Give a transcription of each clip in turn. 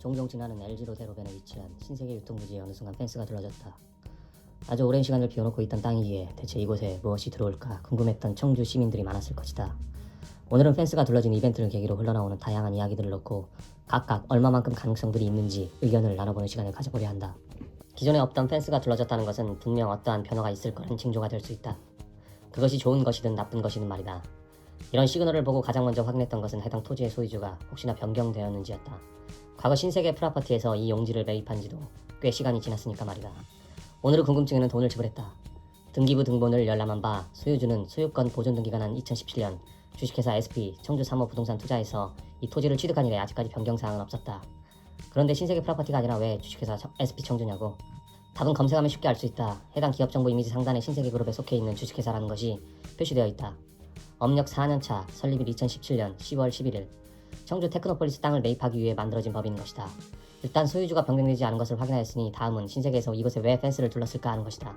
종종 지나는 LG로 대로변에 위치한 신세계 유통부지에 어느 순간 펜스가 둘러졌다. 아주 오랜 시간을 비워놓고 있던 땅이기에 대체 이곳에 무엇이 들어올까 궁금했던 청주 시민들이 많았을 것이다. 오늘은 펜스가 둘러진 이벤트를 계기로 흘러나오는 다양한 이야기들을 놓고 각각 얼마만큼 가능성들이 있는지 의견을 나눠보는 시간을 가져보려 한다. 기존에 없던 펜스가 둘러졌다는 것은 분명 어떠한 변화가 있을 거란 징조가 될 수 있다. 그것이 좋은 것이든 나쁜 것이든 말이다. 이런 시그널을 보고 가장 먼저 확인했던 것은 해당 토지의 소유주가 혹시나 변경되었는지였다. 과거 신세계 프라퍼티에서 이 용지를 매입한 지도 꽤 시간이 지났으니까 말이다. 오늘의 궁금증에는 돈을 지불했다. 등기부 등본을 열람한 바 소유주는 소유권 보존 등기가 난 2017년 주식회사 SP 청주 3호 부동산 투자에서 이 토지를 취득한 이래 아직까지 변경사항은 없었다. 그런데 신세계 프라퍼티가 아니라 왜 주식회사 SP 청주냐고? 답은 검색하면 쉽게 알 수 있다. 해당 기업정보 이미지 상단에 신세계그룹에 속해 있는 주식회사라는 것이 표시되어 있다. 업력 4년차, 설립일 2017년 10월 11일 청주 테크노폴리스 땅을 매입하기 위해 만들어진 법인 것이다. 일단 소유주가 변경되지 않은 것을 확인하였으니 다음은 신세계에서 이곳에 왜 펜스를 둘렀을까 하는 것이다.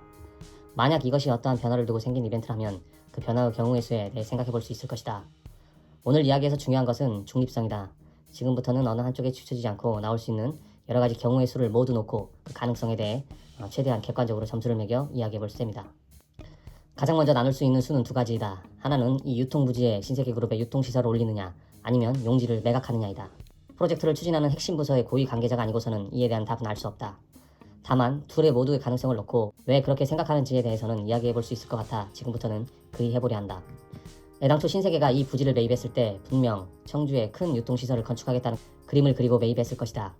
만약 이것이 어떠한 변화를 두고 생긴 이벤트라면 그 변화의 경우의 수에 대해 생각해볼 수 있을 것이다. 오늘 이야기에서 중요한 것은 중립성이다. 지금부터는 어느 한쪽에 치우치지 않고 나올 수 있는 여러가지 경우의 수를 모두 놓고 그 가능성에 대해 최대한 객관적으로 점수를 매겨 이야기해볼 셈이다. 가장 먼저 나눌 수 있는 수는 두 가지이다. 하나는 이 유통부지에 신세계그룹의 유통시설을 올리느냐 아니면 용지를 매각하느냐이다. 프로젝트를 추진하는 핵심 부서의 고위 관계자가 아니고서는 이에 대한 답은 알 수 없다. 다만 둘의 모두의 가능성을 놓고 왜 그렇게 생각하는지에 대해서는 이야기해볼 수 있을 것 같아 지금부터는 그의해보려 한다. 애당초 신세계가 이 부지를 매입했을 때 분명 청주에 큰 유통시설을 건축하겠다는 그림을 그리고 매입했을 것이다.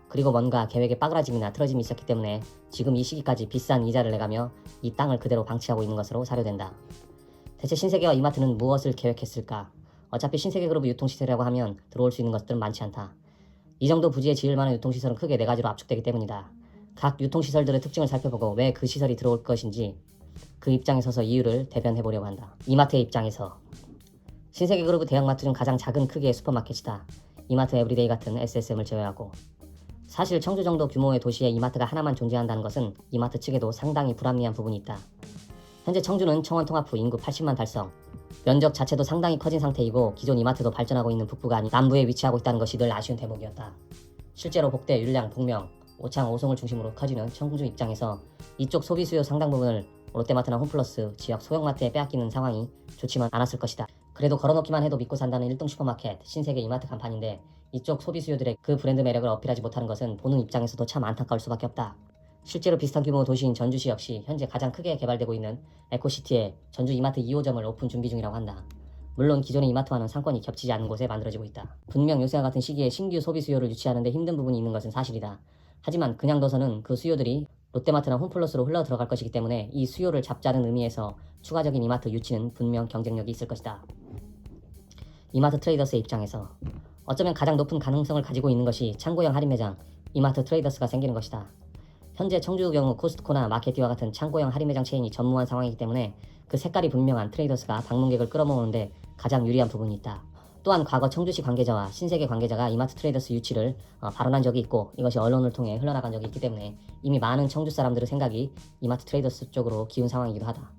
그리고 뭔가 계획에 빠그라짐이나 틀어짐이 있었기 때문에 지금 이 시기까지 비싼 이자를 내가며 이 땅을 그대로 방치하고 있는 것으로 사료된다. 대체 신세계와 이마트는 무엇을 계획했을까? 어차피 신세계그룹의 유통시설이라고 하면 들어올 수 있는 것들은 많지 않다. 이 정도 부지에 지을 만한 유통시설은 크게 네 가지로 압축되기 때문이다. 각 유통시설들의 특징을 살펴보고 왜 그 시설이 들어올 것인지 그 입장에 서서 이유를 대변해보려고 한다. 이마트의 입장에서 신세계그룹의 대형마트 중 가장 작은 크기의 슈퍼마켓이다. 이마트 에브리데이 같은 SSM을 제외하고. 사실 청주 정도 규모의 도시에 이마트가 하나만 존재한다는 것은 이마트 측에도 상당히 불합리한 부분이 있다. 현재 청주는 청원 통합 후 인구 80만 달성, 면적 자체도 상당히 커진 상태이고 기존 이마트도 발전하고 있는 북부가 아닌 남부에 위치하고 있다는 것이 늘 아쉬운 대목이었다. 실제로 복대, 율량, 북명, 오창, 오송을 중심으로 커지는 청주 입장에서 이쪽 소비 수요 상당 부분을 롯데마트나 홈플러스, 지역 소형마트에 빼앗기는 상황이 좋지만 않았을 것이다. 그래도 걸어놓기만 해도 믿고 산다는 1등 슈퍼마켓, 신세계 이마트 간판인데 이쪽 소비 수요들의 그 브랜드 매력을 어필하지 못하는 것은 보는 입장에서도 참 안타까울 수밖에 없다. 실제로 비슷한 규모 도시인 전주시 역시 현재 가장 크게 개발되고 있는 에코시티에 전주 이마트 2호점을 오픈 준비 중이라고 한다. 물론 기존의 이마트와는 상권이 겹치지 않은 곳에 만들어지고 있다. 분명 요새와 같은 시기에 신규 소비 수요를 유치하는 데 힘든 부분이 있는 것은 사실이다. 하지만 그냥 둬서는 그 수요들이 롯데마트나 홈플러스로 흘러 들어갈 것이기 때문에 이 수요를 잡자는 의미에서 추가적인 이마트 유치는 분명 경쟁력이 있을 것이다. 이마트 트레이더스의 입장에서 어쩌면 가장 높은 가능성을 가지고 있는 것이 창고형 할인 매장 이마트 트레이더스가 생기는 것이다. 현재 청주의 경우 코스트코나 마켓디와 같은 창고형 할인 매장 체인이 전무한 상황이기 때문에 그 색깔이 분명한 트레이더스가 방문객을 끌어모으는데 가장 유리한 부분이 있다. 또한 과거 청주시 관계자와 신세계 관계자가 이마트 트레이더스 유치를 발언한 적이 있고 이것이 언론을 통해 흘러나간 적이 있기 때문에 이미 많은 청주 사람들의 생각이 이마트 트레이더스 쪽으로 기운 상황이기도 하다.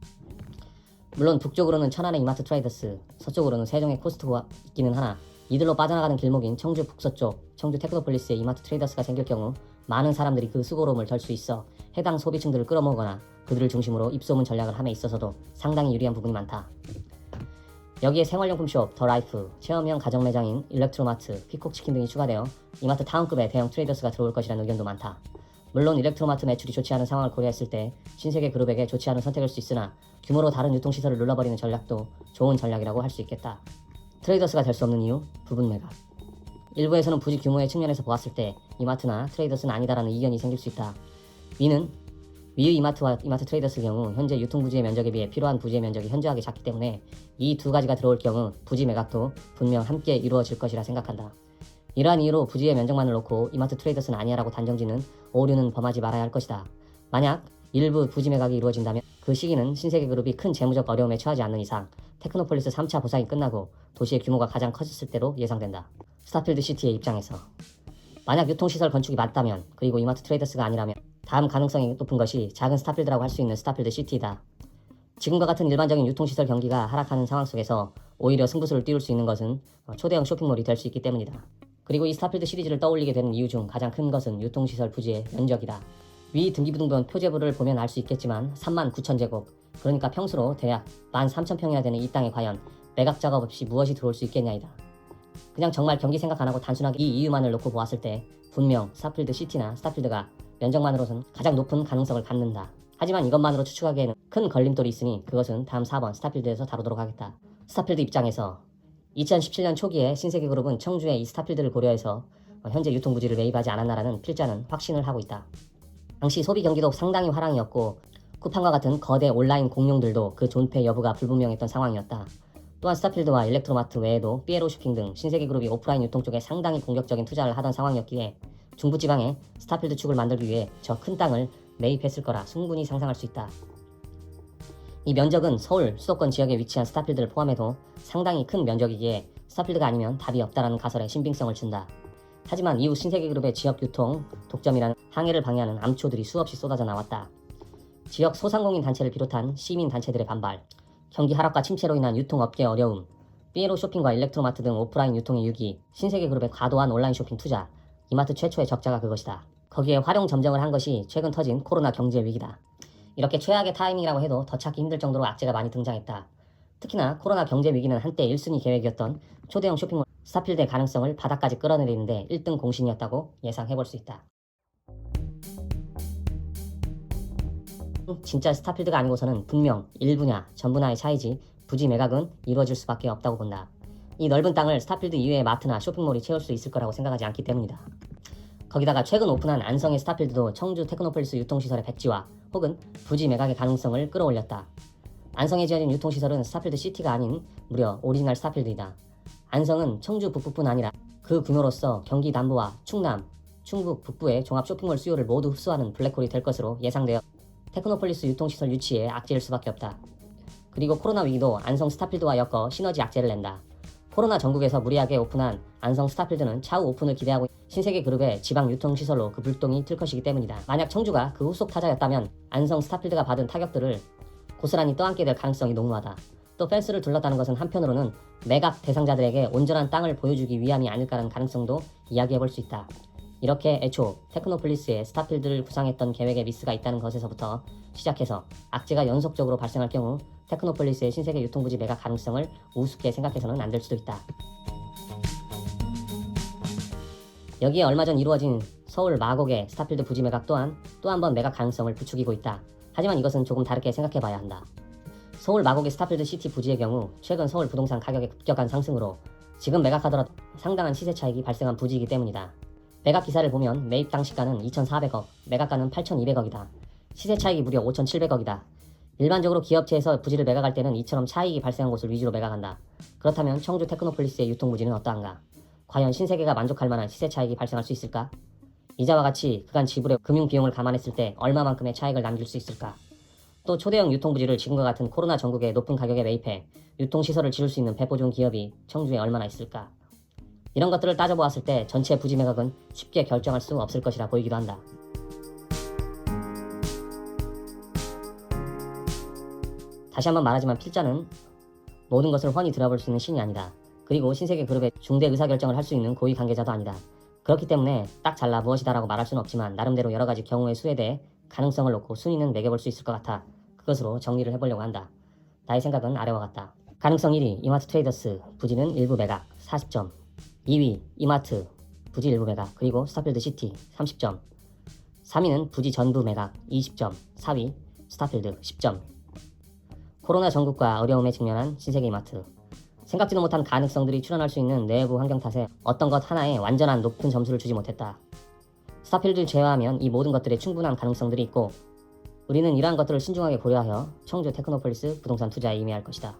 물론 북쪽으로는 천안의 이마트 트레이더스, 서쪽으로는 세종의 코스트코가 있기는 하나 이들로 빠져나가는 길목인 청주 북서쪽, 청주 테크노폴리스에 이마트 트레이더스가 생길 경우 많은 사람들이 그 수고로움을 덜 수 있어 해당 소비층들을 끌어모으거나 그들을 중심으로 입소문 전략을 함에 있어서도 상당히 유리한 부분이 많다. 여기에 생활용품숍, 더라이프, 체험형 가정매장인 일렉트로마트, 피콕치킨 등이 추가되어 이마트 타운급의 대형 트레이더스가 들어올 것이라는 의견도 많다. 물론 일렉트로마트 매출이 좋지 않은 상황을 고려했을 때 신세계그룹에게 좋지 않은 선택일 수 있으나 규모로 다른 유통시설을 눌러버리는 전략도 좋은 전략이라고 할 수 있겠다. 트레이더스가 될 수 없는 이유, 부분 매각. 일부에서는 부지 규모의 측면에서 보았을 때 이마트나 트레이더스는 아니다라는 의견이 생길 수 있다. 위의 이마트와 이마트 트레이더스의 경우 현재 유통부지의 면적에 비해 필요한 부지의 면적이 현저하게 작기 때문에 이 두 가지가 들어올 경우 부지 매각도 분명 함께 이루어질 것이라 생각한다. 이러한 이유로 부지의 면적만을 놓고 이마트 트레이더스는 아니야라고 단정짓는 오류는 범하지 말아야 할 것이다. 만약 일부 부지 매각이 이루어진다면 그 시기는 신세계그룹이 큰 재무적 어려움에 처하지 않는 이상 테크노폴리스 3차 보상이 끝나고 도시의 규모가 가장 커졌을 때로 예상된다. 스타필드 시티의 입장에서 만약 유통시설 건축이 맞다면 그리고 이마트 트레이더스가 아니라면 다음 가능성이 높은 것이 작은 스타필드라고 할 수 있는 스타필드 시티이다. 지금과 같은 일반적인 유통시설 경기가 하락하는 상황 속에서 오히려 승부수를 띄울 수 있는 것은 초대형 쇼핑몰이 될 수 있기 때문이다. 그리고 이 스타필드 시리즈를 떠올리게 되는 이유 중 가장 큰 것은 유통시설 부지의 면적이다. 위 등기부등본 표제부를 보면 알 수 있겠지만 39,000제곱, 그러니까 평수로 대략 13,000평이나 되는 이 땅에 과연 매각 작업 없이 무엇이 들어올 수 있겠냐이다. 그냥 정말 경기 생각 안 하고 단순하게 이 이유만을 놓고 보았을 때 분명 스타필드 시티나 스타필드가 면적만으로는 가장 높은 가능성을 갖는다. 하지만 이것만으로 추측하기에는 큰 걸림돌이 있으니 그것은 다음 4번 스타필드에서 다루도록 하겠다. 스타필드 입장에서 2017년 초기에 신세계그룹은 청주의 이 스타필드를 고려해서 현재 유통부지를 매입하지 않았나라는 필자는 확신을 하고 있다. 당시 소비 경기도 상당히 화랑이었고 쿠팡과 같은 거대 온라인 공룡들도 그 존폐 여부가 불분명했던 상황이었다. 또한 스타필드와 일렉트로마트 외에도 삐에로 쇼핑 등 신세계그룹이 오프라인 유통 쪽에 상당히 공격적인 투자를 하던 상황이었기에 중부지방에 스타필드 축을 만들기 위해 저 큰 땅을 매입했을 거라 충분히 상상할 수 있다. 이 면적은 서울 수도권 지역에 위치한 스타필드를 포함해도 상당히 큰 면적이기에 스타필드가 아니면 답이 없다라는 가설에 신빙성을 준다. 하지만 이후 신세계그룹의 지역 유통 독점이라는 항해를 방해하는 암초들이 수없이 쏟아져 나왔다. 지역 소상공인 단체를 비롯한 시민 단체들의 반발, 경기 하락과 침체로 인한 유통업계의 어려움, 삐에로 쇼핑과 일렉트로마트 등 오프라인 유통의 유기, 신세계그룹의 과도한 온라인 쇼핑 투자, 이마트 최초의 적자가 그것이다. 거기에 활용 점정을 한 것이 최근 터진 코로나 경제 위기다. 이렇게 최악의 타이밍이라고 해도 더 찾기 힘들 정도로 악재가 많이 등장했다. 특히나 코로나 경제 위기는 한때 1순위 계획이었던 초대형 쇼핑몰 스타필드의 가능성을 바닥까지 끌어내리는데 1등 공신이었다고 예상해볼 수 있다. 진짜 스타필드가 아니고서는 분명 일부냐 전부냐의 차이지 부지 매각은 이루어질 수밖에 없다고 본다. 이 넓은 땅을 스타필드 이외의 마트나 쇼핑몰이 채울 수 있을 거라고 생각하지 않기 때문이다. 거기다가 최근 오픈한 안성의 스타필드도 청주 테크노폴리스 유통시설의 백지화 혹은 부지 매각의 가능성을 끌어올렸다. 안성에 지어진 유통시설은 스타필드 시티가 아닌 무려 오리지널 스타필드이다. 안성은 청주 북부뿐 아니라 그 규모로서 경기 남부와 충남, 충북 북부의 종합 쇼핑몰 수요를 모두 흡수하는 블랙홀이 될 것으로 예상되어 테크노폴리스 유통시설 유치에 악재일 수밖에 없다. 그리고 코로나 위기도 안성 스타필드와 엮어 시너지 악재를 낸다. 코로나 전국에서 무리하게 오픈한 안성 스타필드는 차후 오픈을 기대하고 신세계그룹의 지방 유통시설로 그 불똥이 틀 것이기 때문이다. 만약 청주가 그 후속 타자였다면 안성 스타필드가 받은 타격들을 고스란히 떠안게 될 가능성이 농후하다. 또 펜스를 둘렀다는 것은 한편으로는 매각 대상자들에게 온전한 땅을 보여주기 위함이 아닐까라는 가능성도 이야기해볼 수 있다. 이렇게 애초 테크노폴리스에 스타필드를 구상했던 계획에 미스가 있다는 것에서부터 시작해서 악재가 연속적으로 발생할 경우 테크노폴리스의 신세계 유통부지 매각 가능성을 우습게 생각해서는 안 될 수도 있다. 여기에 얼마 전 이루어진 서울 마곡의 스타필드 부지 매각 또한 또 한 번 매각 가능성을 부추기고 있다. 하지만 이것은 조금 다르게 생각해봐야 한다. 서울 마곡의 스타필드 시티 부지의 경우 최근 서울 부동산 가격의 급격한 상승으로 지금 매각하더라도 상당한 시세 차익이 발생한 부지이기 때문이다. 매각 기사를 보면 매입 당시가는 2,400억, 매각가는 8,200억이다. 시세 차익이 무려 5,700억이다. 일반적으로 기업체에서 부지를 매각할 때는 이처럼 차익이 발생한 곳을 위주로 매각한다. 그렇다면 청주 테크노폴리스의 유통부지는 어떠한가? 과연 신세계가 만족할 만한 시세 차익이 발생할 수 있을까? 이자와 같이 그간 지불의 금융 비용을 감안했을 때 얼마만큼의 차익을 남길 수 있을까? 또 초대형 유통부지를 지금과 같은 코로나 전국에 높은 가격에 매입해 유통시설을 지을 수 있는 배포 좋은 기업이 청주에 얼마나 있을까? 이런 것들을 따져보았을 때 전체 부지 매각은 쉽게 결정할 수 없을 것이라 보이기도 한다. 다시 한번 말하지만 필자는 모든 것을 훤히 들어볼 수 있는 신이 아니다. 그리고 신세계그룹의 중대 의사결정을 할 수 있는 고위 관계자도 아니다. 그렇기 때문에 딱 잘라 무엇이다라고 말할 수는 없지만 나름대로 여러 가지 경우의 수에 대해 가능성을 놓고 순위는 매겨볼 수 있을 것 같아 그것으로 정리를 해보려고 한다. 나의 생각은 아래와 같다. 가능성 1위 이마트 트레이더스 부지는 일부 매각 40점, 2위 이마트 부지 일부 매각 그리고 스타필드 시티 30점, 3위는 부지 전부 매각 20점, 4위 스타필드 10점. 코로나 전국과 어려움에 직면한 신세계 이마트. 생각지도 못한 가능성들이 출현할 수 있는 내부 환경 탓에 어떤 것 하나에 완전한 높은 점수를 주지 못했다. 스타필드를 제외하면 이 모든 것들에 충분한 가능성들이 있고 우리는 이러한 것들을 신중하게 고려하여 청주 테크노폴리스 부동산 투자에 임해야 할 것이다.